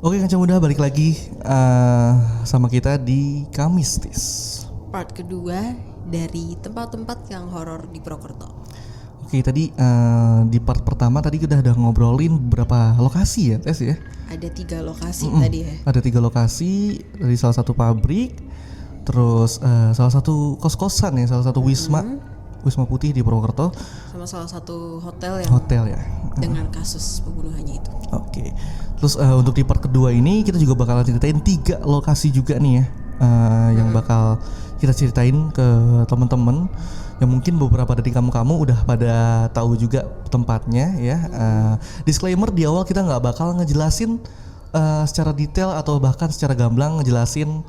Oke Kancang Muda, balik lagi sama kita di Kamistis. Part kedua dari tempat-tempat yang horor di Purwokerto. Oke, tadi di part pertama tadi kita udah ngobrolin beberapa lokasi ya, Tes ya. Ada 3 lokasi tadi ya. Ada 3 lokasi, dari salah satu pabrik, terus salah satu kos-kosan ya, salah satu Wisma Putih di Purwokerto, Sama salah satu hotel yang hotel ya. dengan kasus pembunuhannya itu. Oke. Terus untuk di part kedua ini kita juga bakalan ceritain 3 lokasi juga nih ya, yang bakal kita ceritain ke teman-teman yang mungkin beberapa dari kamu udah pada tahu juga tempatnya ya. Disclaimer di awal, kita nggak bakal ngejelasin secara detail atau bahkan secara gamblang ngejelasin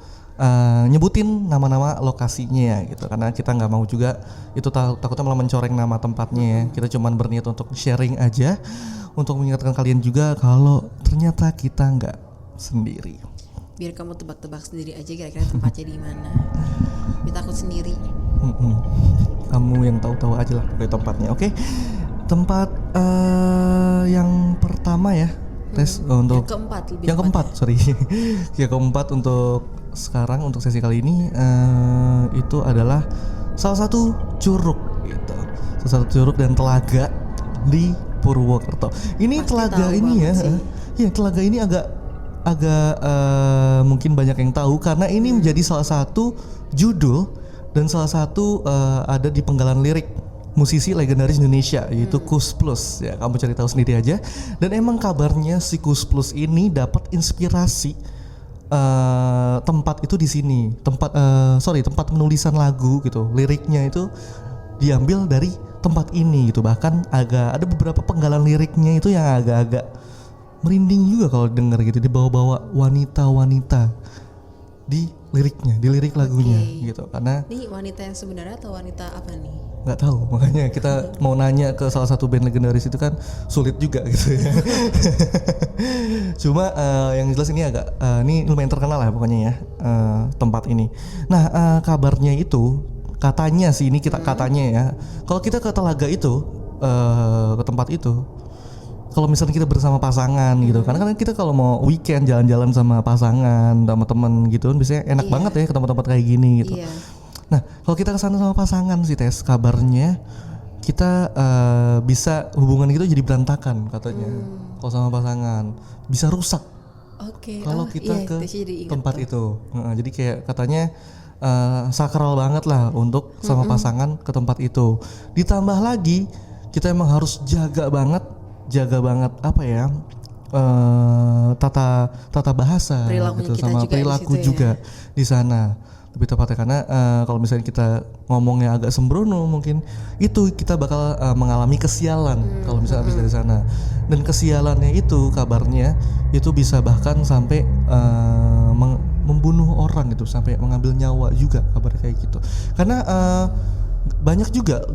nyebutin nama-nama lokasinya ya gitu, karena kita nggak mau juga itu takutnya malah mencoreng nama tempatnya ya. Kita cuman berniat untuk sharing aja, untuk mengingatkan kalian juga kalau ternyata kita nggak sendiri. Biar kamu tebak-tebak sendiri aja kira-kira tempatnya di mana. Biar takut sendiri. Kamu yang tahu-tahu aja lah kayak tempatnya. Oke. Tempat yang pertama ya, Tes, untuk yang keempat sorry yang keempat untuk sekarang, untuk sesi kali ini itu adalah salah satu curug gitu, salah satu curug dan telaga di Purwokerto. Ini pasti telaga ini ya, telaga ini agak mungkin banyak yang tahu karena ini menjadi salah satu judul dan salah satu ada di penggalan lirik musisi legendaris Indonesia yaitu Koes Plus ya, kamu cari tahu sendiri aja. Dan emang kabarnya si Koes Plus ini dapat inspirasi tempat itu di sini, tempat penulisan lagu gitu, liriknya itu diambil dari tempat ini gitu. Bahkan agak ada beberapa penggalan liriknya itu yang agak-agak merinding juga kalau denger gitu, dibawa-bawa wanita-wanita di liriknya, di lirik lagunya gitu. Karena ini wanita yang sebenarnya atau wanita apa nih? Nggak tahu, makanya kita mau nanya ke salah satu band legendaris itu kan sulit juga gitu ya. Cuma yang jelas ini agak ini lumayan terkenal lah pokoknya ya, tempat ini. Nah kabarnya itu katanya sih, ini kita katanya ya, kalau kita ke telaga itu, ke tempat itu, kalau misalnya kita bersama pasangan gitu, karena kan kita kalau mau weekend jalan-jalan sama pasangan, sama temen gitu kan biasanya enak banget ya ke tempat-tempat kayak gini gitu. Nah kalau kita kesana sama pasangan sih, Tes, kabarnya kita bisa hubungan gitu jadi berantakan katanya. Kalau sama pasangan bisa rusak. Kalau kita ke tempat itu. Jadi kayak katanya sakral banget lah untuk sama pasangan ke tempat itu. Ditambah lagi kita emang harus jaga banget apa ya, tata bahasa gitu, sama perilaku juga di sana. Lebih tepatnya karena kalau misalnya kita ngomongnya agak sembrono mungkin itu kita bakal mengalami kesialan kalau misalnya habis dari sana. Dan kesialannya itu kabarnya itu bisa bahkan sampai membunuh orang gitu, sampai mengambil nyawa juga kabarnya kayak gitu. Karena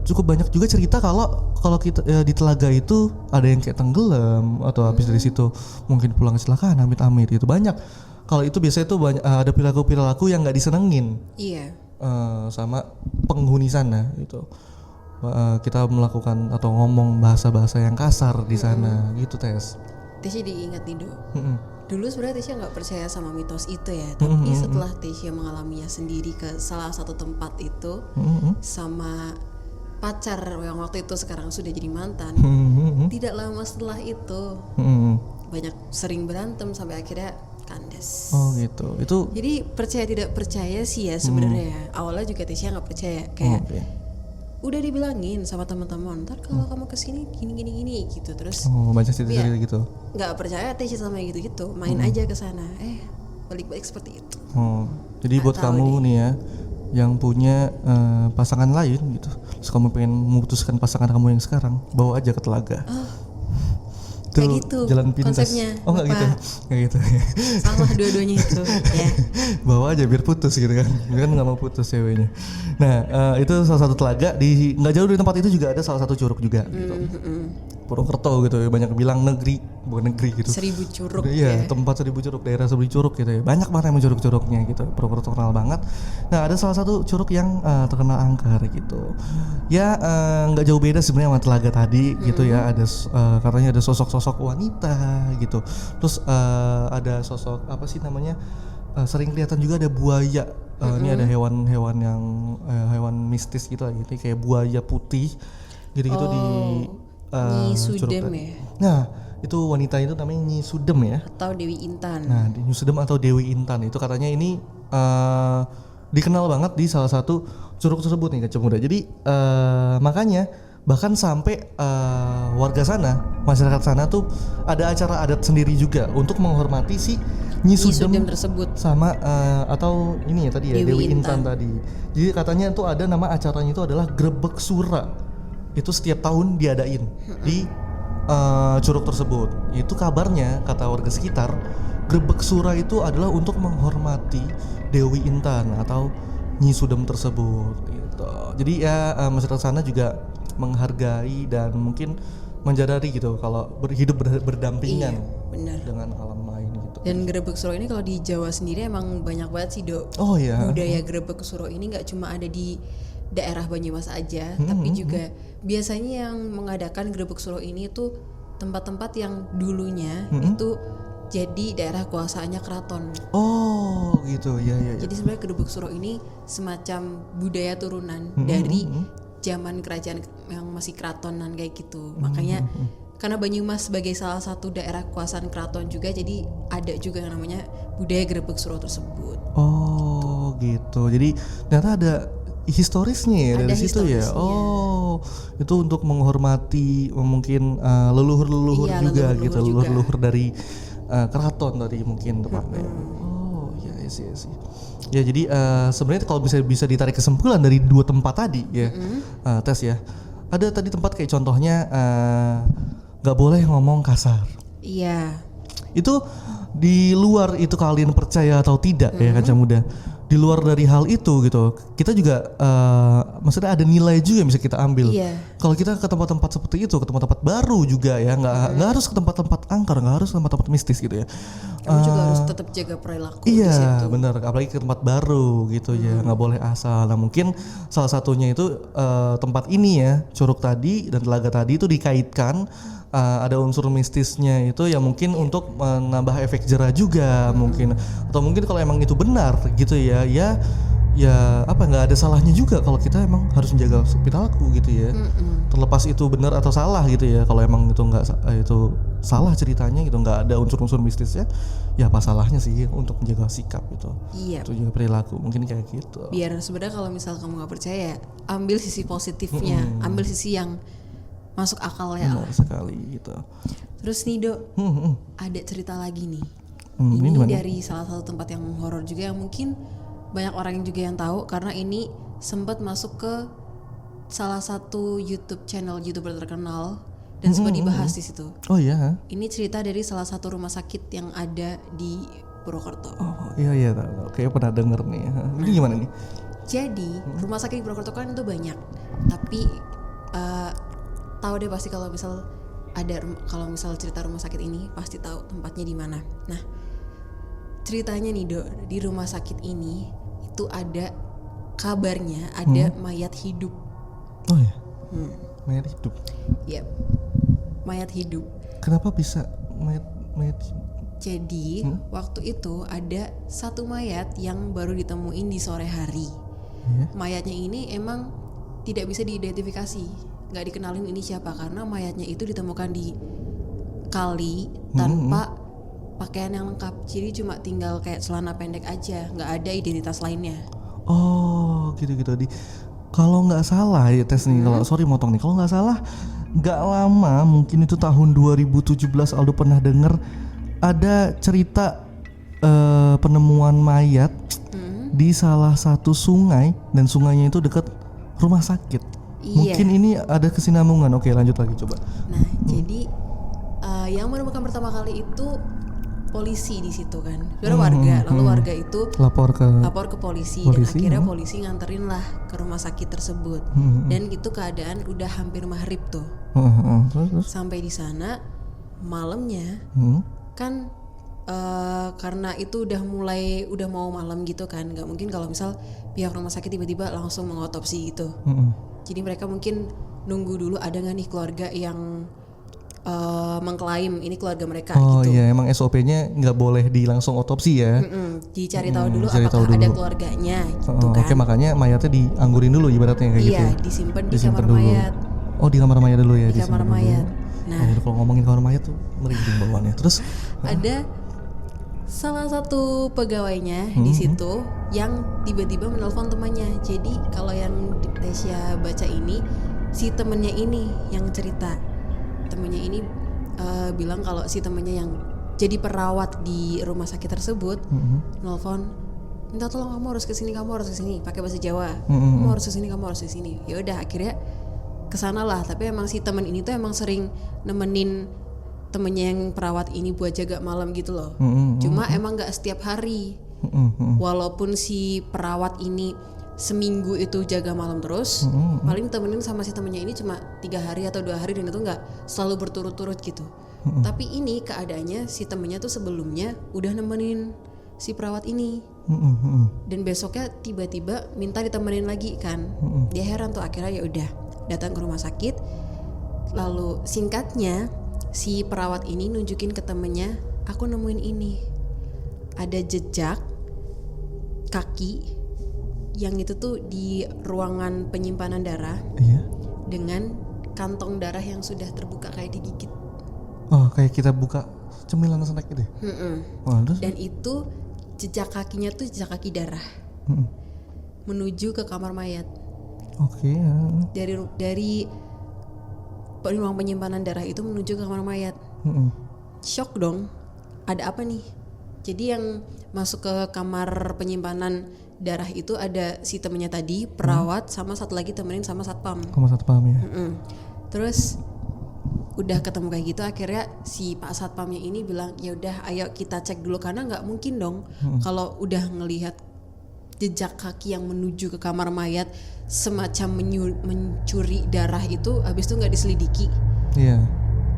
cukup banyak juga cerita kalau kita di telaga itu ada yang kayak tenggelam atau habis dari situ mungkin pulang kecelakaan amit-amit gitu. Banyak. Kalau itu biasanya tuh banyak ada perilaku yang nggak disenengin. Iya. Sama penghuni sana gitu. Kita melakukan atau ngomong bahasa-bahasa yang kasar di sana gitu, Tes. Tesya diingat nih, Do. Dulu sebenarnya Tesya nggak percaya sama mitos itu ya, tapi setelah Tesya mengalaminya sendiri ke salah satu tempat itu sama pacar yang waktu itu sekarang sudah jadi mantan, tidak lama setelah itu banyak sering berantem sampai akhirnya kandas. Oh gitu. Itu jadi percaya tidak percaya sih ya sebenarnya ya. Awalnya juga Tesya nggak percaya, kayak udah dibilangin sama teman-teman, ntar kalau kamu kesini gini gitu, terus baca cerita gitu. Nggak percaya Tesya sama gitu, main aja ke sana, balik-balik seperti itu. Jadi buat kamu nih ya yang punya pasangan lain gitu, terus kamu pengen memutuskan pasangan kamu yang sekarang, bawa aja ke telaga. Kayak gitu jalan pintas. Konsepnya. Nggak gitu. Salah dua-duanya itu ya. Bawa aja biar putus gitu kan nggak mau putus ceweknya. Nah itu salah satu telaga, di nggak jauh dari tempat itu juga ada salah satu curug juga gitu. Purwokerto gitu ya, banyak bilang bukan negeri gitu. 1000 curug Iya, ya. tempat 1000 curug, daerah 1000 curug gitu ya. Banyak banget emang curug-curugnya gitu. Purwokerto terkenal banget. Nah, ada salah satu curug yang terkenal angker gitu. Ya nggak jauh beda sebenarnya sama Telaga tadi gitu ya. Ada katanya ada sosok-sosok wanita gitu. Terus ada sosok apa sih namanya? Sering kelihatan juga ada buaya. Ini ada hewan-hewan yang hewan mistis gitu lah gitu, kayak buaya putih gitu-gitu di Nyi curug Sudem tadi. ya. Nah, itu wanita itu namanya Nyi Sudem ya. Atau Dewi Intan. Nah, Nyi Sudem atau Dewi Intan itu katanya ini dikenal banget di salah satu curug tersebut nih Kak Muda. Jadi makanya bahkan sampai warga sana, masyarakat sana tuh ada acara adat sendiri juga untuk menghormati si Nyi Sudem tersebut sama atau ini ya tadi ya Dewi Intan Intan tadi. Jadi katanya tuh ada nama acaranya itu adalah Grebek Sura. Itu setiap tahun diadain di curug tersebut. Itu kabarnya kata warga sekitar, Grebek Sura itu adalah untuk menghormati Dewi Intan atau Nyi Sudem tersebut gitu. Jadi ya masyarakat sana juga menghargai dan mungkin menjadari gitu kalau hidup berdampingan benar. dengan alam lain gitu. Dan Grebek Suro ini kalau di Jawa sendiri emang banyak banget sih Dok. Oh iya. Budaya Grebek Suro ini nggak cuma ada di daerah Banyumas aja, tapi juga biasanya yang mengadakan Grebek Suro ini tuh tempat-tempat yang dulunya itu jadi daerah kuasaannya keraton. Oh gitu ya. Jadi sebenarnya Grebek Suro ini semacam budaya turunan dari zaman kerajaan yang masih keratonan kayak gitu. Makanya karena Banyumas sebagai salah satu daerah kekuasaan keraton juga, jadi ada juga yang namanya budaya Grebek Suro tersebut. Oh gitu. Jadi ternyata ada historisnya ya dari situ ya. Oh, itu untuk menghormati mungkin leluhur-leluhur juga leluhur gitu, juga. leluhur dari keraton tadi mungkin tepatnya. Oh, iya sih. Ya jadi sebenarnya kalau bisa ditarik kesimpulan dari dua tempat tadi ya, tes ya. Ada tadi tempat kayak contohnya nggak boleh ngomong kasar. Iya. Itu di luar itu kalian percaya atau tidak ya Kaca Muda. Di luar dari hal itu gitu, kita juga maksudnya ada nilai juga yang bisa kita ambil. Iya. Kalau kita ke tempat-tempat seperti itu, ke tempat-tempat baru juga ya, nggak harus ke tempat-tempat angker, nggak harus ke tempat-tempat mistis gitu ya. Kamu juga harus tetap jaga perilaku di situ. Iya benar, apalagi ke tempat baru gitu ya, nggak boleh asal. Nah mungkin salah satunya itu tempat ini ya, curug tadi dan telaga tadi itu dikaitkan ada unsur mistisnya itu ya mungkin untuk menambah efek jera juga mungkin, atau mungkin kalau emang itu benar gitu ya apa nggak ada salahnya juga kalau kita emang harus menjaga perilaku gitu ya. Terlepas itu benar atau salah gitu ya, kalau emang itu nggak itu salah ceritanya gitu, nggak ada unsur-unsur mistisnya, ya apa salahnya sih untuk menjaga sikap gitu. Iya. Untuk jaga perilaku mungkin kayak gitu. Biar sebenarnya kalau misal kamu nggak percaya, ambil sisi positifnya, ambil sisi yang masuk akal ya. Benar sekali gitu. Terus nih Dok, ada cerita lagi nih. Ini Ini dari salah satu tempat yang horor juga yang mungkin banyak orang juga yang tahu karena ini sempat masuk ke salah satu YouTuber terkenal dan sempat dibahas di situ. Oh iya. Ini cerita dari salah satu rumah sakit yang ada di Purwokerto. Oh iya tahu. Kayak pernah denger nih. Ini gimana nih? Jadi rumah sakit di Purwokerto kan itu banyak, tapi tahu deh pasti kalau misal cerita rumah sakit ini pasti tahu tempatnya di mana. Nah, ceritanya nih Dok, di rumah sakit ini itu ada kabarnya ada mayat hidup. Oh ya. Mayat hidup. Yap. Mayat hidup. Kenapa bisa mayat Jadi waktu itu ada satu mayat yang baru ditemuin di sore hari. Mayatnya ini emang tidak bisa diidentifikasi, nggak dikenalin ini siapa karena mayatnya itu ditemukan di kali tanpa pakaian yang lengkap, jadi cuma tinggal kayak celana pendek aja, nggak ada identitas lainnya. Oh gitu. Kalau nggak salah ya tes nih, kalau sorry motong nih, kalau nggak salah nggak lama mungkin itu tahun 2017 Aldo pernah denger ada cerita penemuan mayat di salah satu sungai dan sungainya itu dekat rumah sakit. Iya. Mungkin ini ada kesinambungan. Oke lanjut lagi coba. Nah jadi yang menemukan pertama kali itu polisi di situ kan. Sebenarnya warga, lalu warga itu lapor ke polisi dan akhirnya polisi nganterin lah ke rumah sakit tersebut. Dan itu keadaan udah hampir maghrib tuh. Terus? Sampai di sana malamnya kan karena itu udah mau malam gitu kan, nggak mungkin kalau misal pihak rumah sakit tiba-tiba langsung mengotopsi gitu. Jadi mereka mungkin nunggu dulu ada nggak nih keluarga yang mengklaim ini keluarga mereka gitu. Oh iya, emang SOP-nya nggak boleh langsung otopsi ya. Dicari tahu dulu apakah ada keluarganya gitu kan. Oke, makanya mayatnya dianggurin dulu ibaratnya kayak gitu. Iya, disimpan di kamar mayat. Oh, di kamar mayat dulu ya. Di kamar mayat. Nah, kalau ngomongin kamar mayat tuh merinding bawaannya. Terus ada salah satu pegawainya di situ yang tiba-tiba menelpon temannya. Jadi kalau yang Tasya baca ini, si temennya ini yang cerita. Temennya ini bilang kalau si temennya yang jadi perawat di rumah sakit tersebut nelpon, minta tolong kamu harus kesini pakai bahasa Jawa. Kamu harus kesini. Ya udah akhirnya kesana lah. Tapi emang si temen ini tuh emang sering nemenin temennya yang perawat ini buat jaga malam gitu loh. Cuma emang nggak setiap hari. Walaupun si perawat ini seminggu itu jaga malam terus, paling temenin sama si temennya ini cuma 3 hari atau 2 hari dan itu nggak selalu berturut-turut gitu. Tapi ini keadaannya si temennya tuh sebelumnya udah nemenin si perawat ini. Dan besoknya tiba-tiba minta ditemenin lagi kan. Dia heran tuh, akhirnya ya udah datang ke rumah sakit. Lalu singkatnya si perawat ini nunjukin ke temennya, aku nemuin ini. Ada jejak kaki yang itu tuh di ruangan penyimpanan darah. Iya. Dengan kantong darah yang sudah terbuka kayak digigit. Oh, kayak kita buka cemilan snack gitu. Terus? Dan itu jejak kakinya tuh jejak kaki darah. Menuju ke kamar mayat. Oke. Dari ruang penyimpanan darah itu menuju ke kamar mayat. Shock dong. Ada apa nih? Jadi yang masuk ke kamar penyimpanan darah itu ada si temennya tadi, perawat, sama satu lagi temenin sama satpam. Ya. Terus udah ketemu kayak gitu, akhirnya si Pak Satpamnya ini bilang, ya udah ayo kita cek dulu karena nggak mungkin dong kalau udah ngelihat jejak kaki yang menuju ke kamar mayat semacam mencuri darah itu, habis itu nggak diselidiki. Iya.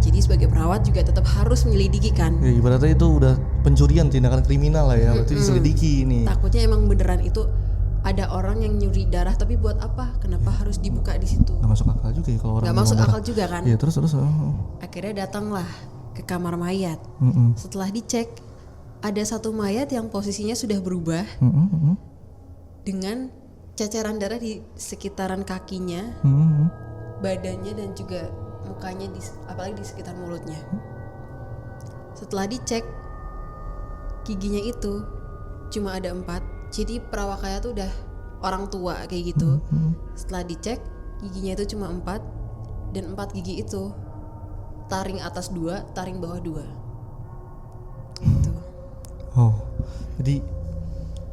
Jadi sebagai perawat juga tetap harus menyelidiki kan. Ya, ibaratnya itu udah pencurian, tindakan kriminal lah ya, berarti diselidiki ini. Takutnya emang beneran itu ada orang yang nyuri darah, tapi buat apa? Kenapa harus dibuka di situ? Gak masuk akal juga ya kalau orang. Gak masuk akal juga kan? Iya, terus. Akhirnya datanglah ke kamar mayat. Setelah dicek, ada satu mayat yang posisinya sudah berubah dengan ceceran darah di sekitaran kakinya, badannya dan juga mukanya, apalagi di sekitar mulutnya. Setelah dicek, giginya itu cuma ada 4. Jadi perawakannya tuh udah orang tua kayak gitu. Setelah dicek, giginya itu cuma 4. Dan 4 gigi itu taring atas 2, taring bawah 2 gitu. Oh, jadi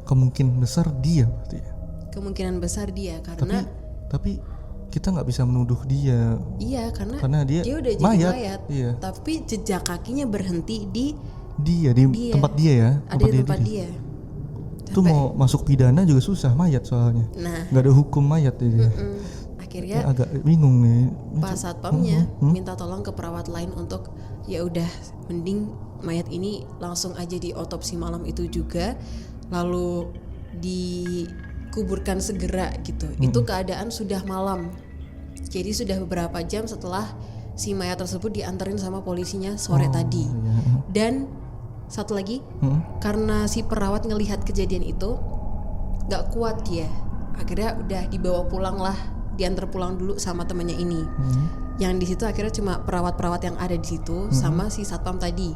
kemungkinan besar dia berarti ya? Kemungkinan besar dia, karena Tapi kita nggak bisa menuduh dia. Iya, karena dia udah jadi mayat. Iya. Tapi jejak kakinya berhenti di tempat dia ya. Ada di tempat dia. Itu mau masuk pidana juga susah mayat soalnya. Nah, nggak ada hukum mayat ya. Akhirnya agak bingung nih. Pak Satpamnya minta tolong ke perawat lain untuk ya udah mending mayat ini langsung aja diotopsi malam itu juga, lalu dikuburkan segera gitu. Itu keadaan sudah malam. Jadi sudah beberapa jam setelah si mayat tersebut dianterin sama polisinya sore tadi. Dan satu lagi, karena si perawat ngelihat kejadian itu nggak kuat dia, akhirnya udah dibawa pulang lah, diantar pulang dulu sama temannya ini. Yang di situ akhirnya cuma perawat-perawat yang ada di situ sama si satpam tadi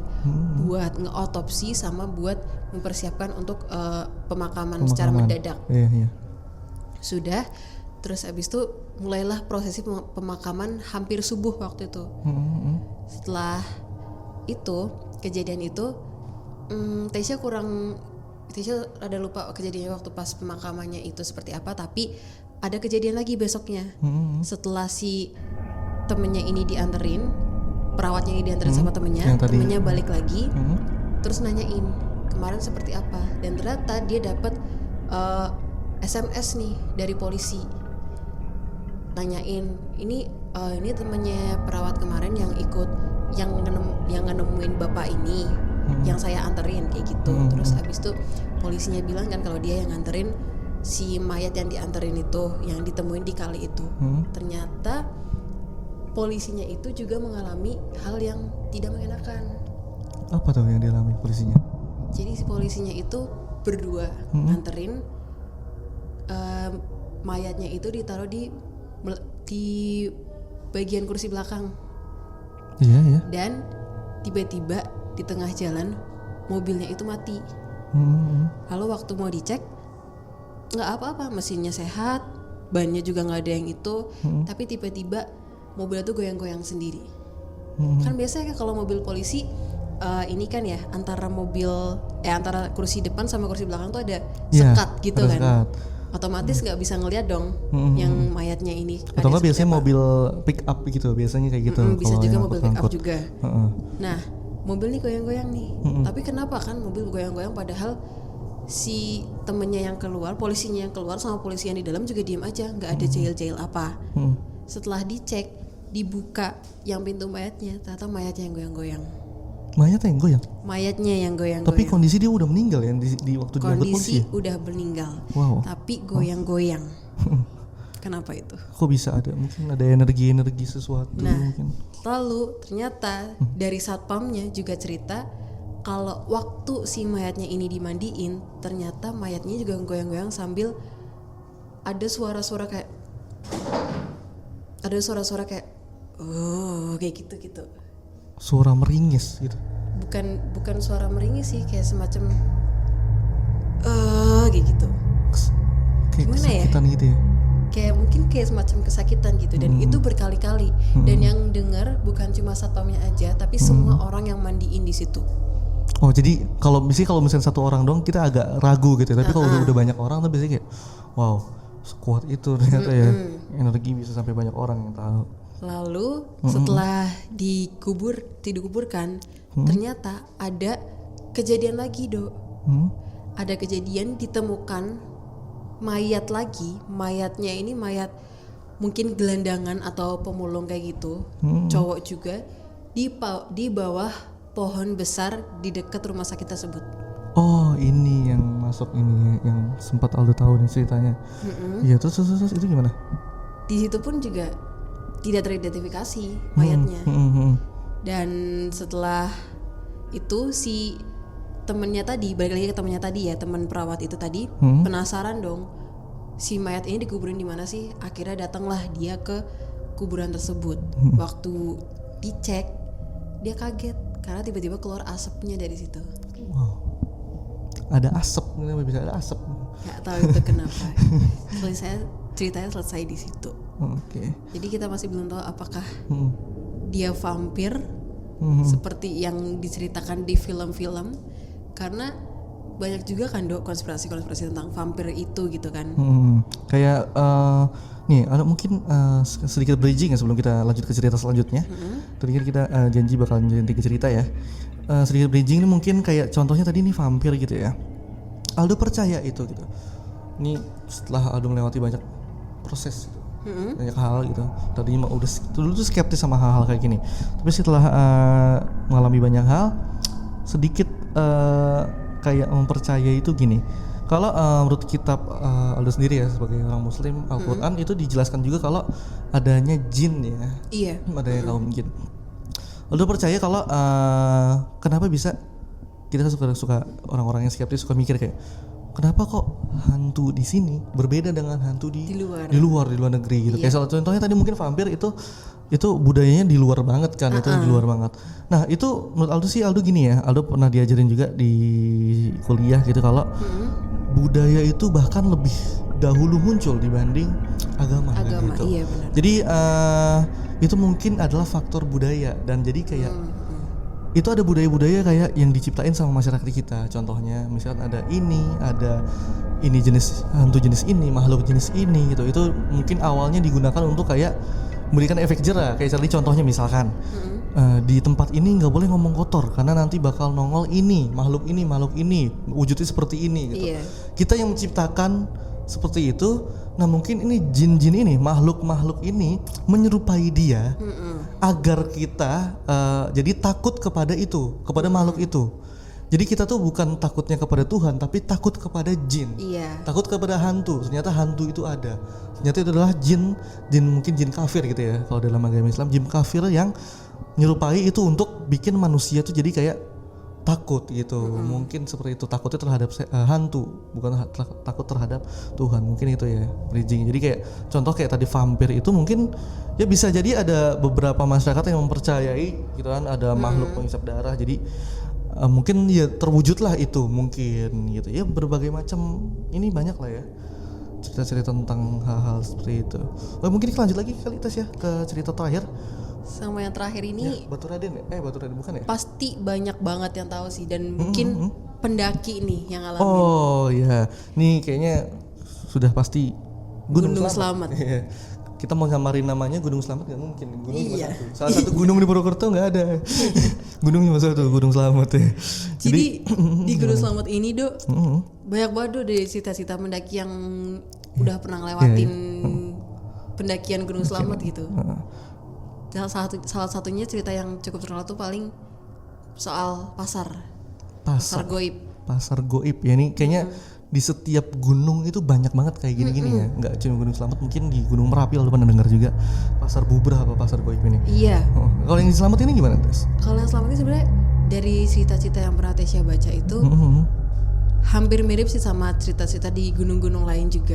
buat ngeotopsi sama buat mempersiapkan untuk pemakaman secara mendadak. Sudah, terus abis itu mulailah prosesi pemakaman hampir subuh waktu itu. Setelah itu kejadian itu, Tasya ada lupa kejadiannya waktu pas pemakamannya itu seperti apa, tapi ada kejadian lagi besoknya. Setelah si temennya ini dianterin, perawatnya ini dianterin sama temennya balik lagi. terus nanyain kemarin seperti apa, dan ternyata dia dapat SMS nih dari polisi nanyain ini temannya perawat kemarin yang ikut yang nemuin bapak ini yang saya anterin kayak gitu. Terus abis itu polisinya bilang kan kalau dia yang nganterin si mayat yang dianterin itu, yang ditemuin di kali itu. Ternyata polisinya itu juga mengalami hal yang tidak mengenakan. Apa tuh yang dialami polisinya? Jadi si polisinya itu berdua nganterin mayatnya itu ditaruh di bagian kursi belakang. Iya. Dan tiba-tiba di tengah jalan mobilnya itu mati. Lalu waktu mau dicek nggak apa-apa, mesinnya sehat, bannya juga nggak ada yang itu, tapi tiba-tiba mobilnya tuh goyang-goyang sendiri. Kan biasanya kalau mobil polisi ini kan ya antara kursi depan sama kursi belakang tuh ada sekat gitu kan. Sekat. Otomatis nggak bisa ngeliat dong yang mayatnya ini. Atau nggak biasanya mobil pick up gitu, biasanya kayak gitu. Bisa juga mobil pick up juga. Nah, mobil nih goyang-goyang nih. Tapi kenapa kan mobil goyang-goyang padahal si temennya yang keluar, polisinya yang keluar sama polisi yang di dalam juga diem aja, nggak ada jail-jail apa. Setelah dicek, dibuka yang pintu mayatnya, ternyata mayatnya yang goyang-goyang. Mayatnya yang goyang? Mayatnya yang goyang-goyang. Tapi kondisi dia udah meninggal ya di waktu diangkut polisi? Kondisi udah meninggal, tapi goyang-goyang. Kenapa itu? Kok bisa ada? Mungkin ada energi sesuatu. Nah, mungkin. Lalu ternyata dari satpamnya juga cerita kalau waktu si mayatnya ini dimandiin, ternyata mayatnya juga goyang-goyang sambil ada suara-suara kayak kayak gitu. Suara meringis gitu. Bukan suara meringis sih, kayak semacam kayak gitu. Kayak gimana kesakitan ya? Gitu ya. Kayak mungkin kayak semacam kesakitan gitu, dan itu berkali-kali. Dan yang dengar bukan cuma satpamnya aja, tapi semua orang yang mandiin di situ. Oh, jadi kalau misalnya satu orang doang kita agak ragu gitu. Tapi kalau udah banyak orang tuh biasanya kayak wow, sekuat itu ternyata ya. Energi bisa sampai banyak orang yang tahu. Lalu setelah dikuburkan, ternyata ada kejadian lagi, Dok. Ada kejadian ditemukan mayat lagi. Mayatnya ini mayat mungkin gelandangan atau pemulung kayak gitu, cowok juga, di bawah pohon besar di dekat rumah sakit tersebut. Oh, ini yang masuk ini yang sempat Aldo tahu nih ceritanya. Iya, terus itu gimana? Di situ pun juga tidak teridentifikasi mayatnya. Dan setelah itu si temennya tadi, balik lagi ke temennya tadi ya, teman perawat itu tadi, penasaran dong, si mayat ini dikuburin di mana sih? Akhirnya datanglah dia ke kuburan tersebut. Waktu dicek, dia kaget karena tiba-tiba keluar asapnya dari situ. Wow, ada asap, kenapa bisa ada asap? Gak tahu itu kenapa. Ceritanya selesai di situ. Oke. Jadi kita masih belum tahu apakah dia vampir seperti yang diceritakan di film-film, karena banyak juga kan, Dok, konspirasi tentang vampir itu gitu kan. Kayak nih ada mungkin sedikit bridging ya sebelum kita lanjut ke cerita selanjutnya. Tadi kan kita janji bakal lanjutin 3 cerita ya. Sedikit bridging ini mungkin kayak contohnya tadi nih vampir gitu ya. Aldo percaya itu gitu. Ini setelah Aldo melewati banyak proses gitu. Banyak hal gitu. Tadinya dulu tuh skeptis sama hal-hal kayak gini. Tapi setelah mengalami banyak hal, sedikit kayak mempercayai itu gini. Kalau menurut kitab Aldo sendiri ya sebagai orang Muslim, Al-Quran itu dijelaskan juga kalau adanya jin ya. Iya. Adanya kaum jin. Aldo percaya kalau kenapa bisa kita suka orang-orang yang skeptis suka mikir kayak kenapa kok hantu di sini berbeda dengan hantu di luar negeri gitu. Iya. Kayak salah contohnya tadi mungkin vampir itu budayanya di luar banget kan, itu di luar banget. Nah, itu menurut Aldo gini ya. Aldo pernah diajarin juga di kuliah gitu kalau budaya itu bahkan lebih dahulu muncul dibanding agama gitu. Iya benar. Jadi itu mungkin adalah faktor budaya, dan jadi kayak itu ada budaya-budaya kayak yang diciptain sama masyarakat kita. Contohnya misalkan ada ini jenis hantu jenis ini, makhluk jenis ini gitu. Itu mungkin awalnya digunakan untuk kayak memberikan efek jerah. Kayak contohnya misalkan di tempat ini nggak boleh ngomong kotor karena nanti bakal nongol ini makhluk ini wujudnya seperti ini gitu. Kita yang menciptakan seperti itu. Nah mungkin ini jin-jin ini makhluk-makhluk ini menyerupai dia agar kita jadi takut kepada itu, kepada makhluk itu. Jadi kita tuh bukan takutnya kepada Tuhan tapi takut kepada jin. Takut kepada hantu. Ternyata hantu itu ada. Ternyata itu adalah jin mungkin jin kafir gitu ya. Kalau dalam agama Islam jin kafir yang nyerupai itu untuk bikin manusia tuh jadi kayak takut gitu. Mungkin seperti itu, takutnya terhadap hantu, bukan takut terhadap Tuhan. Mungkin itu ya bridging. Jadi kayak contoh kayak tadi vampir itu mungkin ya bisa jadi ada beberapa masyarakat yang mempercayai gitu kan ada makhluk penghisap darah. Jadi mungkin ya terwujudlah itu mungkin gitu. Ya berbagai macam ini banyak lah ya cerita-cerita tentang hal-hal seperti itu. Mungkin kita lanjut lagi kali Tas ya ke cerita terakhir. Sama yang terakhir ini Batu Raden bukan ya? Pasti banyak banget yang tahu sih dan mungkin pendaki nih yang ngalamin. Oh ya, nih kayaknya sudah pasti Gunung Slamet. Kita mau ngamarin namanya Gunung Slamet nggak mungkin. Gunung cuma satu. Salah satu gunung di Purwokerto nggak ada. Gunung cuma satu, Gunung Slamet ya. Jadi di Gunung Slamet ini Dok, banyak banget Dok dari cita-cita pendaki yang udah pernah ngelewatin pendakian Gunung Slamet gitu. Salah satunya cerita yang cukup terkenal tuh paling soal pasar goib. Pasar goib ya, ini kayaknya di setiap gunung itu banyak banget kayak gini-gini ya. Nggak cuma Gunung Slamet, mungkin di Gunung Merapi lu pernah dengar juga pasar bubrah apa pasar goib ini. Iya. Kalau yang di Slamet ini gimana Tes? Kalau yang Slamet ini sebenarnya dari cerita-cerita yang pernah Tesya baca itu hampir mirip sih sama cerita-cerita di gunung-gunung lain juga.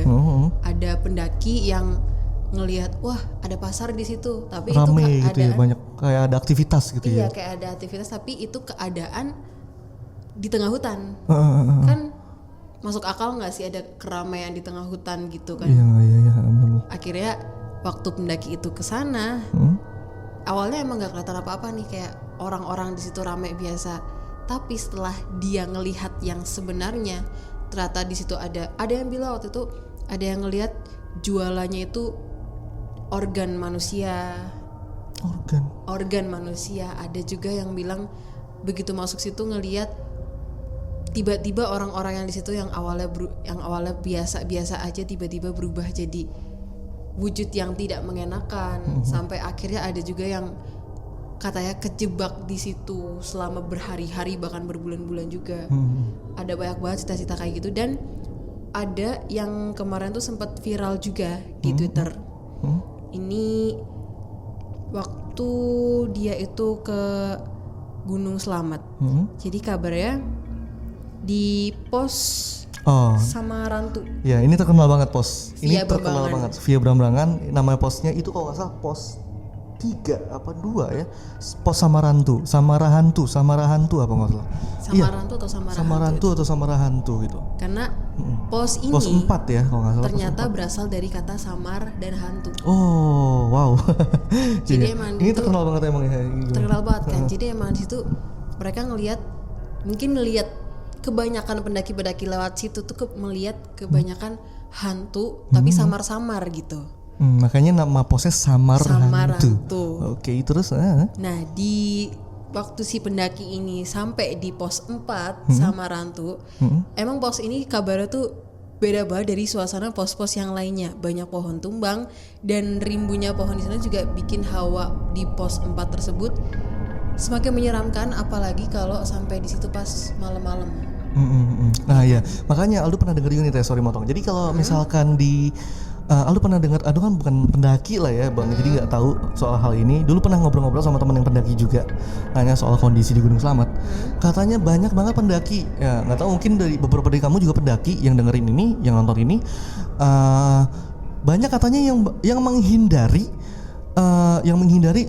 Ada pendaki yang ngelihat wah ada pasar di situ, tapi rame itu keadaan gitu ya, banyak kayak ada aktivitas gitu ya. Iya, kayak ada aktivitas tapi itu keadaan di tengah hutan. Kan masuk akal nggak sih ada keramaian di tengah hutan gitu kan? Iya. Akhirnya waktu pendaki itu kesana, awalnya emang nggak kelihatan apa-apa nih, kayak orang-orang di situ ramai biasa. Tapi setelah dia ngelihat yang sebenarnya, ternyata di situ ada yang bilang waktu itu ada yang ngelihat jualannya itu organ manusia. Ada juga yang bilang begitu masuk situ ngelihat tiba-tiba orang-orang yang di situ yang awalnya biasa-biasa aja tiba-tiba berubah jadi wujud yang tidak mengenakan. Sampai akhirnya ada juga yang katanya kejebak di situ selama berhari-hari bahkan berbulan-bulan juga. Ada banyak banget cita-cita kayak gitu, dan ada yang kemarin tuh sempat viral juga di Twitter. Ini waktu dia itu ke Gunung Slamet. Jadi kabarnya di pos Samarantu. Ya, ini terkenal banget pos. Ini terkenal banget. Via Brambangan, nama posnya itu kalau nggak salah pos 3 apa 2 ya. Pos Samarantu apa nggak salah. Samarantu atau Samarahantu gitu. Karena pos ini pos 4 ya kalau nggak salah. Ternyata berasal dari kata samar dan hantu. Oh, wow. Jadi emang ini terkenal banget emang ya. Terkenal banget kan. Jadi emang di situ mereka ngelihat kebanyakan pendaki-pendaki lewat situ tuh melihat kebanyakan hantu tapi samar-samar gitu. Makanya nama posnya Samarantu. Oke, terus Nah, di waktu si pendaki ini sampai di pos 4 Samarantu, emang pos ini kabarnya tuh beda banget dari suasana pos-pos yang lainnya. Banyak pohon tumbang dan rimbunya pohon di sana juga bikin hawa di pos 4 tersebut semakin menyeramkan, apalagi kalau sampai di situ pas malam-malam. Nah ya, makanya Aldo pernah dengar ini sorry motong. Jadi kalau misalkan di Aldo pernah dengar, Aldo kan bukan pendaki lah ya bang, jadi nggak tahu soal hal ini. Dulu pernah ngobrol-ngobrol sama teman yang pendaki juga, nanya soal kondisi di Gunung Slamet. Katanya banyak banget pendaki, ya nggak tahu mungkin dari beberapa dari kamu juga pendaki yang dengerin ini, yang nonton ini, banyak katanya yang menghindari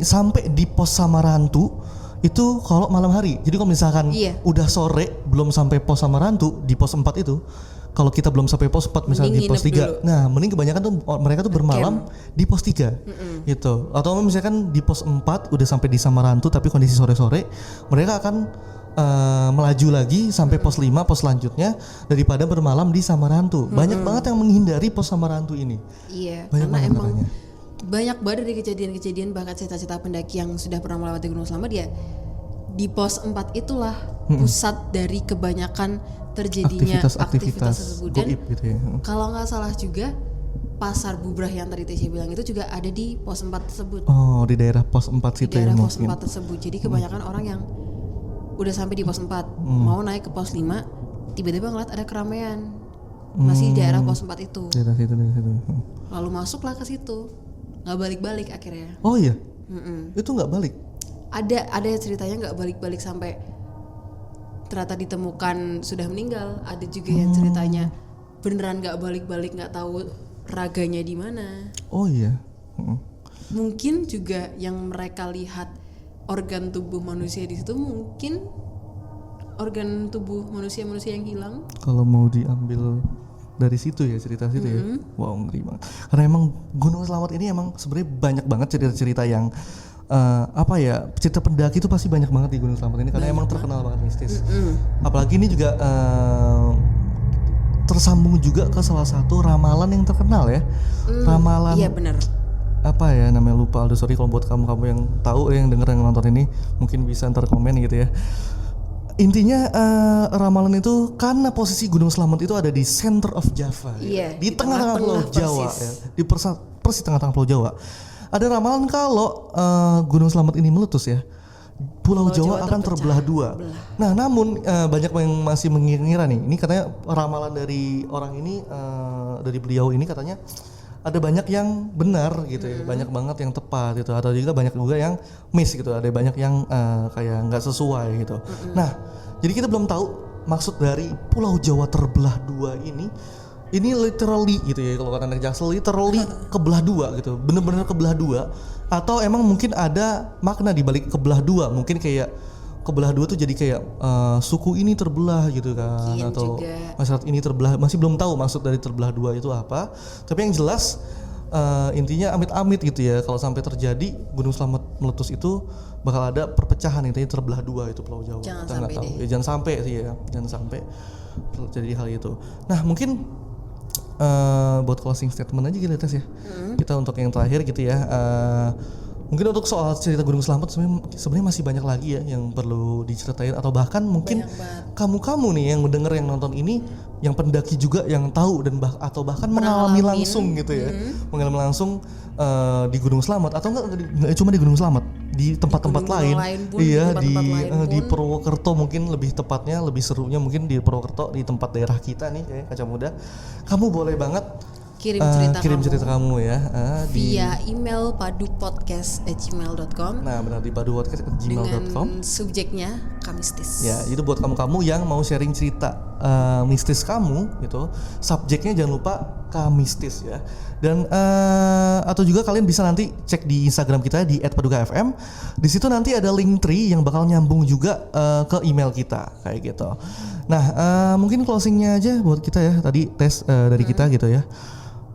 sampai di pos Samarantu itu kalau malam hari. Jadi kalau misalkan udah sore belum sampai pos Samarantu di pos 4 itu, kalau kita belum sampai pos 4 misalnya di pos 3 dulu. Nah mending kebanyakan tuh mereka tuh bermalam di pos 3 gitu. Atau misalkan di pos 4 udah sampai di Samarantu tapi kondisi sore-sore, mereka akan melaju lagi sampai pos 5 pos selanjutnya daripada bermalam di Samarantu. Banyak banget yang menghindari pos Samarantu ini. Iya, banyak karena emang katanya banyak banget dari kejadian-kejadian bahkan cerita-cerita pendaki yang sudah pernah melewati Gunung Slamet ya di pos 4 itulah pusat dari kebanyakan terjadinya aktivitas tersebut. Dan gitu ya. Kalau nggak salah juga pasar bubrah yang tadi Tesya bilang itu juga ada di pos 4 tersebut. Oh, di daerah pos 4 situ ya. Di daerah pos 4 tersebut. Jadi kebanyakan orang yang udah sampai di pos 4 mau naik ke pos 5 tiba-tiba ngeliat ada keramaian masih di daerah pos 4 itu. Daerah situ. Lalu masuklah ke situ. Nggak balik-balik akhirnya. Oh iya? Itu nggak balik? Ada ceritanya nggak balik-balik sampai ternyata ditemukan sudah meninggal. Ada juga yang ceritanya beneran nggak balik-balik, nggak tahu raganya di mana. Oh iya. Mungkin juga yang mereka lihat organ tubuh manusia di situ mungkin organ tubuh manusia yang hilang. Kalau mau diambil dari situ ya, cerita situ ya. Wow, ngeri banget. Karena emang Gunung Slamet ini emang sebenarnya banyak banget cerita-cerita yang cerita pendaki itu pasti banyak banget di Gunung Slamet ini karena emang terkenal banget mistis. Apalagi ini juga tersambung juga ke salah satu ramalan yang terkenal ya. Ramalan. Iya benar. Apa ya namanya, lupa. Aduh sorry kalau buat kamu yang tahu yang denger yang nonton ini mungkin bisa ntar komen gitu ya. Intinya ramalan itu karena posisi Gunung Slamet itu ada di center of Java, di tengah-tengah Pulau Jawa, ya, di persis tengah-tengah Pulau Jawa. Ada ramalan kalau Gunung Slamet ini meletus ya, Pulau Jawa akan terbelah dua. Nah, namun banyak yang masih mengira nih, ini katanya ramalan dari orang ini, dari beliau ini katanya ada banyak yang benar gitu ya, banyak banget yang tepat gitu, atau juga banyak juga yang miss gitu, ada banyak yang kayak nggak sesuai gitu. Nah, jadi kita belum tahu maksud dari Pulau Jawa terbelah dua ini literally gitu ya, kalau kata anak Jaksel literally kebelah dua gitu, bener-bener kebelah dua, atau emang mungkin ada makna di balik kebelah dua, mungkin kayak kebelah dua tuh jadi kayak suku ini terbelah gitu kan, atau masyarakat ini terbelah, masih belum tahu maksud dari terbelah dua itu apa. Tapi yang jelas intinya amit-amit gitu ya, kalau sampai terjadi Gunung Slamet meletus itu bakal ada perpecahan, intinya terbelah dua itu Pulau Jawa. Kita nggak tahu ya, jangan sampai sih ya, jangan sampai terjadi hal itu. Nah mungkin buat closing statement aja gitu Tes ya, kita untuk yang terakhir gitu ya. Mungkin untuk soal cerita Gunung Slamet sebenarnya masih banyak lagi ya yang perlu diceritain, atau bahkan mungkin kamu nih yang mendengar yang nonton ini yang pendaki juga yang tahu dan atau bahkan mengalami langsung gitu ya, mengalami langsung di Gunung Slamet, atau enggak cuma di Gunung Slamet, di tempat-tempat lain. Iya, di Purwokerto mungkin lebih tepatnya, lebih serunya mungkin di Purwokerto, di tempat daerah kita nih kayak Kaca Muda. Kamu boleh banget kirim cerita kamu ya via email padupodcast@gmail.com. Nah benar, di padupodcast@gmail.com dengan subjeknya kamistis. Ya, itu buat kamu yang mau sharing cerita mistis kamu gitu, subjeknya jangan lupa kamistis ya. Dan atau juga kalian bisa nanti cek di Instagram kita di @padukafm. Di situ nanti ada link tree yang bakal nyambung juga ke email kita kayak gitu. Nah mungkin closingnya aja buat kita ya, tadi tes dari kita gitu ya.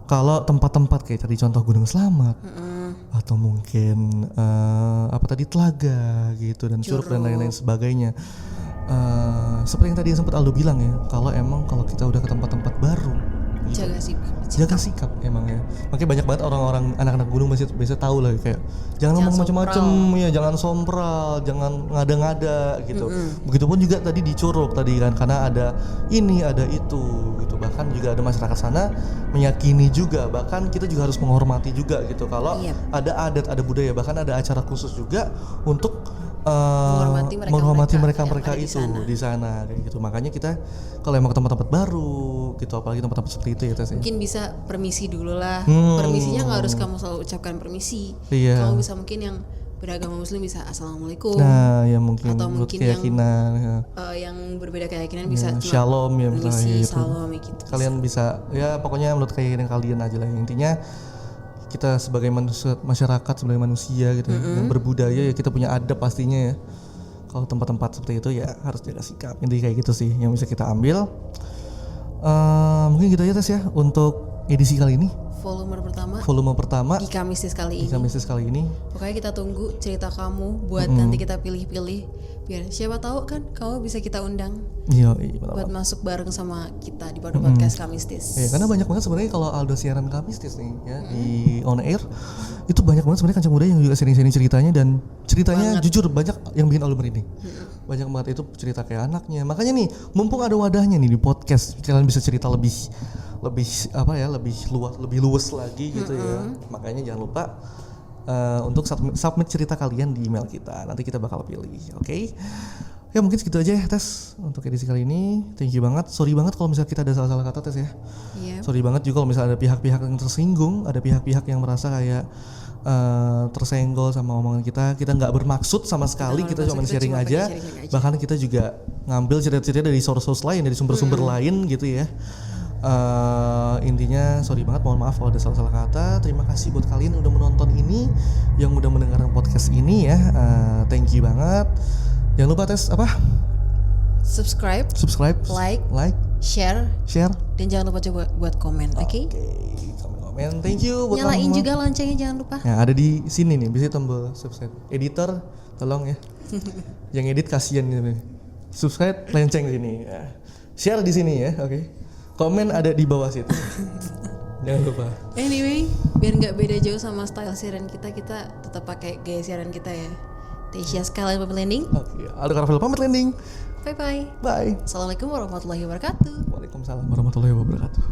Kalau tempat-tempat kayak tadi contoh Gunung Slamet, atau mungkin Telaga gitu dan Curug dan lain-lain sebagainya, seperti yang tadi sempat Aldo bilang ya, kalau kita udah ke tempat-tempat baru gitu, jaga sikap emang ya. Makanya banyak banget orang-orang anak-anak gunung biasa tahu lah kayak jangan ngomong macam-macam ya, jangan sompral, jangan ngada-ngada gitu. Begitupun juga tadi di Curug tadi kan, karena ada ini ada itu gitu. Bahkan juga ada masyarakat sana meyakini juga, bahkan kita juga harus menghormati juga gitu. Kalau ada adat, ada budaya, bahkan ada acara khusus juga untuk menghormati mereka itu di sana kayak gitu. Makanya kita kalau emang ke tempat-tempat baru gitu, apalagi tempat-tempat seperti itu ya Tes, mungkin bisa permisi dulu lah. Permisinya nggak harus kamu selalu ucapkan permisi. Kamu bisa mungkin yang beragama Muslim bisa assalamualaikum. Nah ya mungkin, atau mungkin keyakinan yang berbeda keyakinan bisa shalom ya permisi, gitu. salam gitu. Kalian bisa ya pokoknya menurut keyakinan kalian aja lah. Intinya kita sebagai masyarakat, sebagai manusia gitu yang berbudaya ya, kita punya adab pastinya ya. Kalau tempat-tempat seperti itu ya harus jaga sikap. Intinya kayak gitu sih yang bisa kita ambil. Mungkin gitu aja Tes ya untuk edisi kali ini. Volume pertama di Kamistis kali ini. Pokoknya kita tunggu cerita kamu buat nanti kita pilih-pilih, biar siapa tahu kan kamu bisa kita undang. Iya, buat masuk bareng sama kita di podcast Kamistis. Ya, karena banyak banget sebenarnya kalau Aldo siaran Kamistis nih ya di on air itu banyak banget sebenarnya kancing muda yang juga sharing-sharing ceritanya, dan ceritanya jujur banyak yang bikin Alu merinding. Banyak banget itu cerita kayak anaknya. Makanya nih, mumpung ada wadahnya nih di podcast, kalian bisa cerita lebih luas lagi gitu ya. Makanya jangan lupa untuk submit cerita kalian di email kita. Nanti kita bakal pilih, oke? Ya mungkin segitu aja ya Tes untuk edisi kali ini. Thank you banget. Sorry banget kalau misalnya kita ada salah-salah kata Tes ya. Sorry banget juga kalau misalnya ada pihak-pihak yang tersinggung, ada pihak-pihak yang merasa kayak tersenggol sama omongan kita. Kita nggak bermaksud sama sekali, kita cuma sharing aja. Bahkan kita juga ngambil cerita-cerita dari source lain, dari sumber-sumber lain gitu ya. Intinya sorry banget, mohon maaf kalau ada salah-salah kata. Terima kasih buat kalian yang udah menonton ini, yang udah mendengarkan podcast ini ya. Thank you banget. Jangan lupa Tes apa? Subscribe, like, share, dan jangan lupa coba buat komen, oke? Komen. Thank you buat nyalain juga loncengnya, jangan lupa. Ya, ada di sini nih, bisa tombol subscribe. Editor, tolong ya. Yang edit kasihan gitu. Subscribe, lonceng sini. Ya. Share di sini ya, oke? Komen ada di bawah situ. Jangan lupa. Anyway, biar nggak beda jauh sama style siaran kita tetap pakai gaya siaran kita ya. Tasya sekalian pamit landing. Oke, Aldo Karafel pamit landing. Bye. Bye. Assalamualaikum warahmatullahi wabarakatuh. Waalaikumsalam warahmatullahi wabarakatuh.